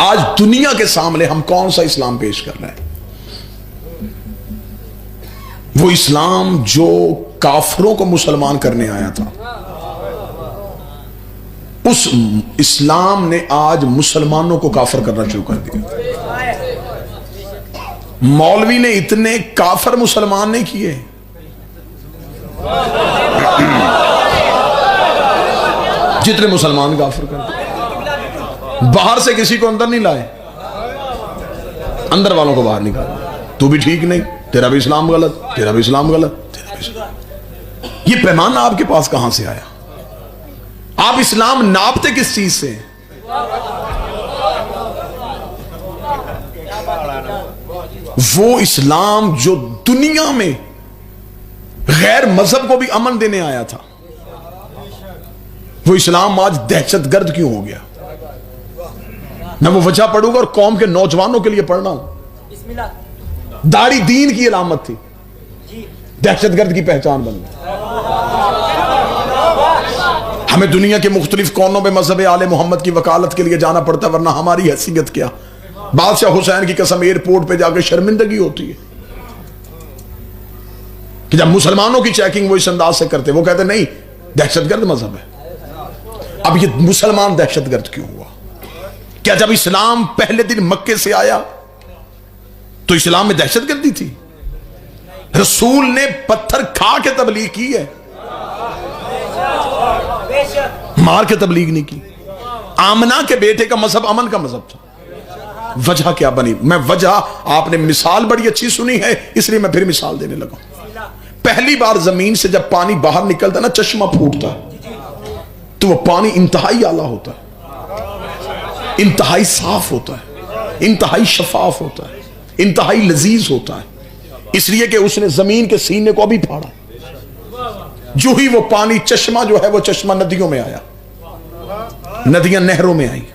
آج دنیا کے سامنے ہم کون سا اسلام پیش کر رہے ہیں؟ وہ اسلام جو کافروں کو مسلمان کرنے آیا تھا، اس اسلام نے آج مسلمانوں کو کافر کرنا شروع کر دیا۔ مولوی نے اتنے کافر مسلمان نہیں کیے، جتنے مسلمان کافر کرتے۔ باہر سے کسی کو اندر نہیں لائے، اندر والوں کو باہر نکالا۔ تو بھی ٹھیک نہیں، تیرا بھی اسلام غلط، تیرا بھی اسلام غلط، تیرا بھی اسلام۔ یہ پیمانہ آپ کے پاس کہاں سے آیا؟ آپ اسلام ناپتے کس چیز سے؟ وہ اسلام جو دنیا میں غیر مذہب کو بھی امن دینے آیا تھا، وہ اسلام آج دہشت گرد کیوں ہو گیا؟ میں وہ وجہ پڑھوں گا اور قوم کے نوجوانوں کے لیے پڑھنا ہوں۔ داڑھی دین کی علامت تھی، دہشت گرد کی پہچان بن گئی۔ ہمیں دنیا کے مختلف کونوں میں مذہب آل محمد کی وکالت کے لیے جانا پڑتا، ورنہ ہماری حیثیت کیا؟ بادشاہ حسین کی قسم ایئرپورٹ پہ جا کے شرمندگی ہوتی ہے کہ جب مسلمانوں کی چیکنگ وہ اس انداز سے کرتے، وہ کہتے نہیں دہشت گرد مذہب ہے۔ اب یہ مسلمان دہشت گرد کیوں ہوا؟ کیا جب اسلام پہلے دن مکے سے آیا تو اسلام میں دہشت گردی تھی؟ رسول نے پتھر کھا کے تبلیغ کی ہے، مار کے تبلیغ نہیں کی۔ آمنہ کے بیٹے کا مذہب امن کا مذہب تھا۔ وجہ کیا بنی؟ میں وجہ، آپ نے مثال بڑی اچھی سنی ہے اس لیے میں پھر مثال دینے لگا۔ پہلی بار زمین سے جب پانی باہر نکلتا نا، چشمہ پھوٹتا ہے تو وہ پانی انتہائی اعلیٰ ہوتا ہے، انتہائی صاف ہوتا ہے، انتہائی شفاف ہوتا ہے، انتہائی لذیذ ہوتا ہے، اس لیے کہ اس نے زمین کے سینے کو بھی پھاڑا۔ جو ہی وہ پانی چشمہ جو ہے وہ چشمہ ندیوں میں آیا، ندیاں نہروں میں آئیں،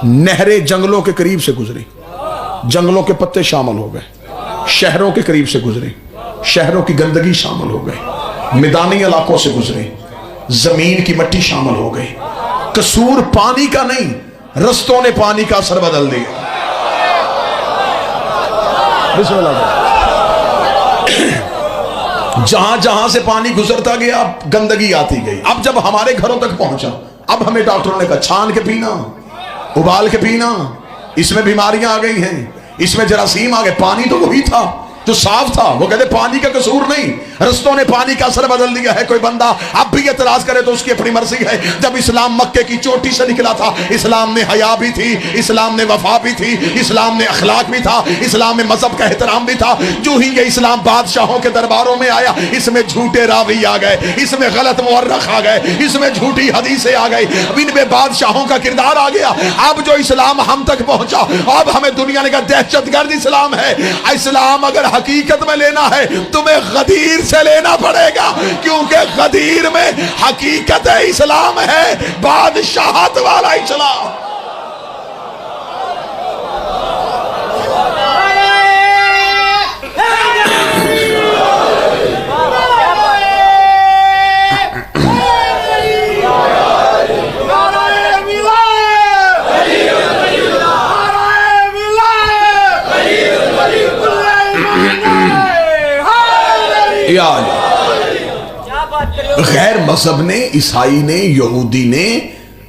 نہریں جنگلوں کے قریب سے گزری، جنگلوں کے پتے شامل ہو گئے، شہروں کے قریب سے گزری، شہروں کی گندگی شامل ہو گئی، میدانی علاقوں سے گزری، زمین کی مٹی شامل ہو گئی۔ قصور پانی کا نہیں، رستوں نے پانی کا اثر بدل دیا۔ بسم اللہ۔ جہاں جہاں سے پانی گزرتا گیا گندگی آتی گئی۔ اب جب ہمارے گھروں تک پہنچا، اب ہمیں ڈاکٹروں نے کہا چھان کے پینا، ابال کے پینا، اس میں بیماریاں آ گئی ہیں، اس میں جراثیم آ گئے۔ پانی تو وہی تھا جو صاف تھا، وہ کہتے پانی کا قصور نہیں، رستوں نے پانی کا اثر بدل دیا ہے۔ کوئی بندہ اب بھی اعتراض کرے تو اس کی اپنی مرضی ہے۔ جب اسلام مکے کی چوٹی سے نکلا تھا، اسلام میں حیا بھی تھی، اسلام نے وفا بھی تھی، اسلام نے اخلاق بھی تھا، اسلام میں مذہب کا احترام بھی تھا۔ جو ہی یہ اسلام بادشاہوں کے درباروں میں آیا، اس میں جھوٹے راوی آ گئے، اس میں غلط مورخ آ گئے، اس میں جھوٹی حدیثیں آ گئی، ان میں بادشاہوں کا کردار آ گیا۔ اب جو اسلام ہم تک پہنچا، اب ہمیں دنیا نے کہا دہشت گرد اسلام ہے۔ اسلام اگر حقیقت میں لینا ہے تمہیں غدیر سے لینا پڑے گا، کیونکہ غدیر میں حقیقت اسلام ہے، بادشاہت والا اسلام۔ غیر مذہب نے، عیسائی نے، یہودی نے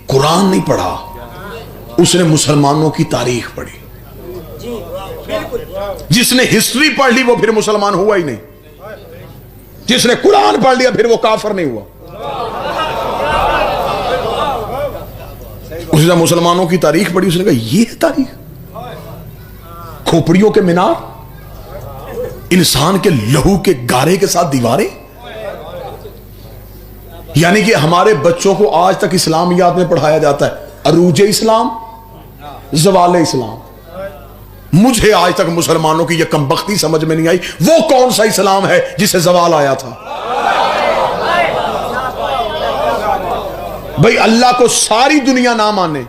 قرآن نہیں پڑھا، اس نے مسلمانوں کی تاریخ پڑھی۔ جس نے ہسٹری پڑھ لی وہ پھر مسلمان ہوا ہی نہیں، جس نے قرآن پڑھ لیا پھر وہ کافر نہیں ہوا۔ اس نے مسلمانوں کی تاریخ پڑھی، اس نے کہا یہ ہے تاریخ؟ کھوپڑیوں کے مینار، انسان کے لہو کے گارے کے ساتھ دیواریں، یعنی کہ ہمارے بچوں کو آج تک اسلامیات میں پڑھایا جاتا ہے عروج اسلام، زوال اسلام۔ مجھے آج تک مسلمانوں کی یہ کمبختی سمجھ میں نہیں آئی وہ کون سا اسلام ہے جسے زوال آیا تھا۔ بھئی اللہ کو ساری دنیا نہ مانے،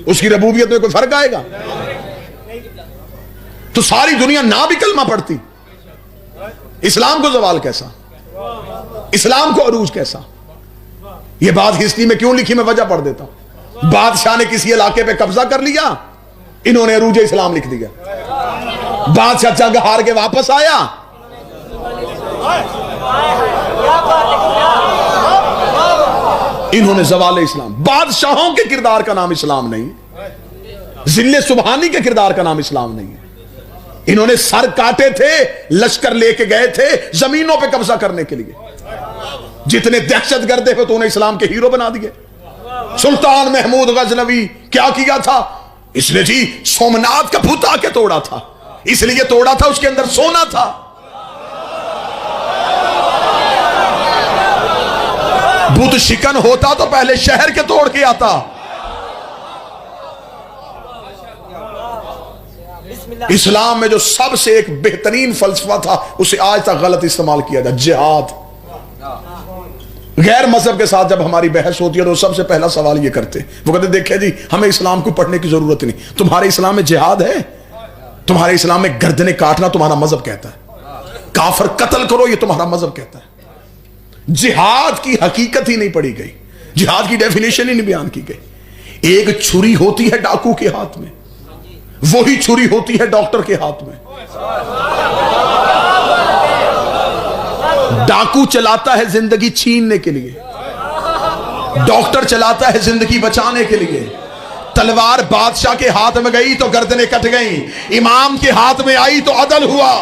اس کی ربوبیت میں کوئی فرق آئے گا؟ تو ساری دنیا نہ بھی کلمہ پڑھتی، اسلام کو زوال کیسا، اسلام کو عروج کیسا؟ یہ بات ہسٹری میں کیوں لکھی میں وجہ پڑھ دیتا ہوں۔ بادشاہ نے کسی علاقے پہ قبضہ کر لیا، انہوں نے عروج اسلام لکھ دیا. بادشاہ جنگ ہار کے واپس آیا، انہوں نے زوال اسلام. بادشاہوں کے کردار کا نام اسلام نہیں، ذل سبحانی کے کردار کا نام اسلام نہیں ہے. انہوں نے سر کاٹے تھے، لشکر لے کے گئے تھے زمینوں پہ قبضہ کرنے کے لیے. جتنے دہشت گرد تھے تو انہیں اسلام کے ہیرو بنا دیے. سلطان محمود غزنوی کیا کیا تھا؟ اس نے جی سومنات کا بت آ کے توڑا تھا، اس لیے توڑا تھا، اس کے اندر سونا تھا. بت شکن ہوتا تو پہلے شہر کے توڑ کے آتا. اسلام میں جو سب سے ایک بہترین فلسفہ تھا اسے آج تک غلط استعمال کیا جائے، جہاد. غیر مذہب کے ساتھ جب ہماری بحث ہوتی ہے تو سب سے پہلا سوال یہ کرتے، وہ کہتے دیکھیں جی ہمیں اسلام کو پڑھنے کی ضرورت نہیں، تمہارے اسلام میں جہاد ہے؟ تمہارے اسلام میں گردنیں کاٹنا تمہارا مذہب کہتا ہے، کافر قتل کرو یہ تمہارا مذہب کہتا ہے. جہاد کی حقیقت ہی نہیں پڑھی گئی، جہاد کی ڈیفینیشن ہی نہیں بیان کی گئی. ایک چھری ہوتی ہے ڈاکو کے ہاتھ میں، وہی چھری ہوتی ہے ڈاکٹر کے ہاتھ میں. ڈاکو چلاتا ہے زندگی چھیننے کے لیے، ڈاکٹر چلاتا ہے زندگی بچانے کے لیے. تلوار بادشاہ کے ہاتھ میں گئی تو گردنیں کٹ گئیں، امام کے ہاتھ میں آئی تو عدل ہوا.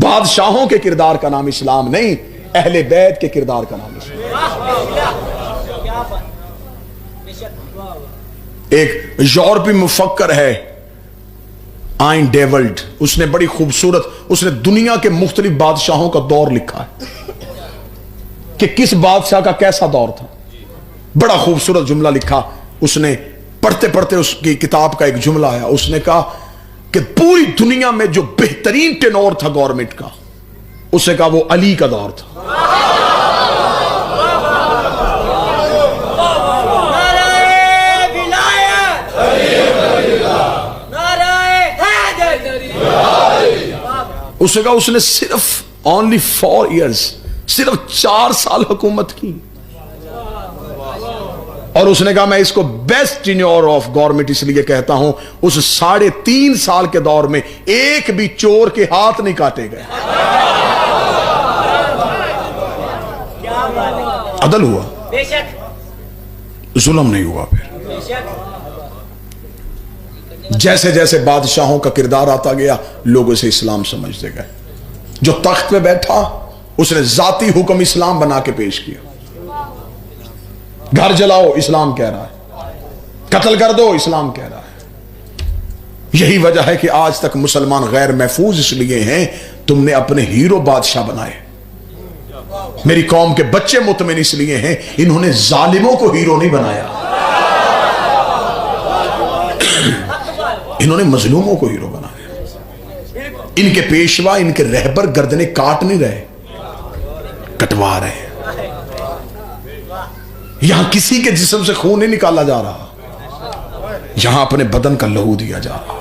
بادشاہوں کے کردار کا نام اسلام نہیں، اہل بیت کے کردار کا نام اسلام. ایک یورپی مفکر ہے آئن ڈیولڈ، اس نے بڑی خوبصورت، اس نے دنیا کے مختلف بادشاہوں کا دور لکھا ہے کہ کس بادشاہ کا کیسا دور تھا. بڑا خوبصورت جملہ لکھا اس نے. پڑھتے پڑھتے اس کی کتاب کا ایک جملہ آیا، اس نے کہا کہ پوری دنیا میں جو بہترین ٹینور تھا گورنمنٹ کا، اس نے کہا وہ علی کا دور تھا. اس نے کہا اس نے صرف only 4 years، صرف 4 سال حکومت کی، اور اس نے کہا میں اس کو بیسٹ ٹینیور آف گورنمنٹ اس لیے کہتا ہوں، اس 3.5 سال کے دور میں ایک بھی چور کے ہاتھ نہیں کاٹے گئے. عدل ہوا، ظلم نہیں ہوا. پھر جیسے جیسے بادشاہوں کا کردار آتا گیا لوگ اسے اسلام سمجھتے گئے. جو تخت پہ بیٹھا اس نے ذاتی حکم اسلام بنا کے پیش کیا. گھر جلاؤ اسلام کہہ رہا ہے، قتل کر دو اسلام کہہ رہا ہے. یہی وجہ ہے کہ آج تک مسلمان غیر محفوظ اس لیے ہیں، تم نے اپنے ہیرو بادشاہ بنائے. میری قوم کے بچے مطمئن اس لیے ہیں، انہوں نے ظالموں کو ہیرو نہیں بنایا، انہوں نے مظلوموں کو ہیرو بنایا. ان کے پیشوا، ان کے رہبر گردنیں کاٹ نہیں رہے، کٹوا رہے ہیں. یہاں کسی کے جسم سے خون نہیں نکالا جا رہا، یہاں اپنے بدن کا لہو دیا جا رہا.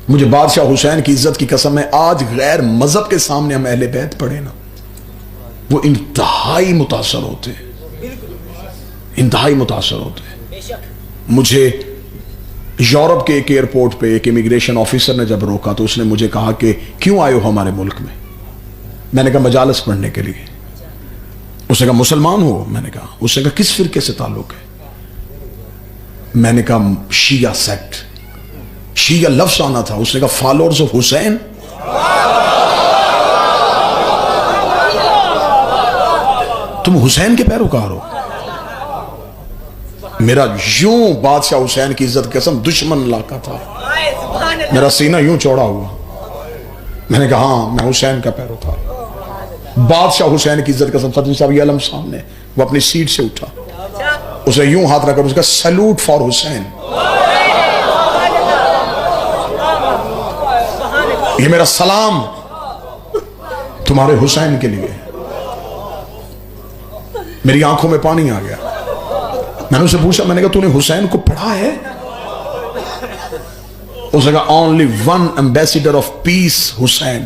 مجھے بادشاہ حسین کی عزت کی قسم ہے، آج غیر مذہب کے سامنے ہم اہل بیت پڑھے نا، وہ انتہائی متاثر ہوتے ہیں، انتہائی متاثر ہوتے ہیں. مجھے یورپ کے ایک ایئرپورٹ پہ ایک امیگریشن آفیسر نے جب روکا تو اس نے مجھے کہا کہ کیوں آئے ہو ہمارے ملک میں؟ میں نے کہا مجالس پڑھنے کے لیے. اس نے کہا مسلمان ہو؟ میں نے کہا. اس نے کہا کس فرقے سے تعلق ہے؟ میں نے کہا شیعہ سیکٹ. شیعہ لفظ آنا تھا. اس نے کہا فالوورز آف حسین. تم حسین کے پیروکار ہو؟ میرا یوں بادشاہ حسین کی عزت قسم دشمن علاقہ تھا، میرا سینہ یوں چوڑا ہوا. میں نے کہا ہاں میں حسین کا پیروکار. بادشاہ حسین کی عزت قسم صدر صاحب یہ علم سامنے، وہ اپنی سیٹ سے اٹھا، اسے یوں ہاتھ رکھ کر اس کا سلوٹ فار حسین. یہ میرا سلام تمہارے حسین کے لیے. میری آنکھوں میں پانی آ گیا. میں نے اسے پوچھا، میں نے کہا تو نے حسین کو پڑھا ہے؟ اس نے کہا only one ambassador of peace Hussain.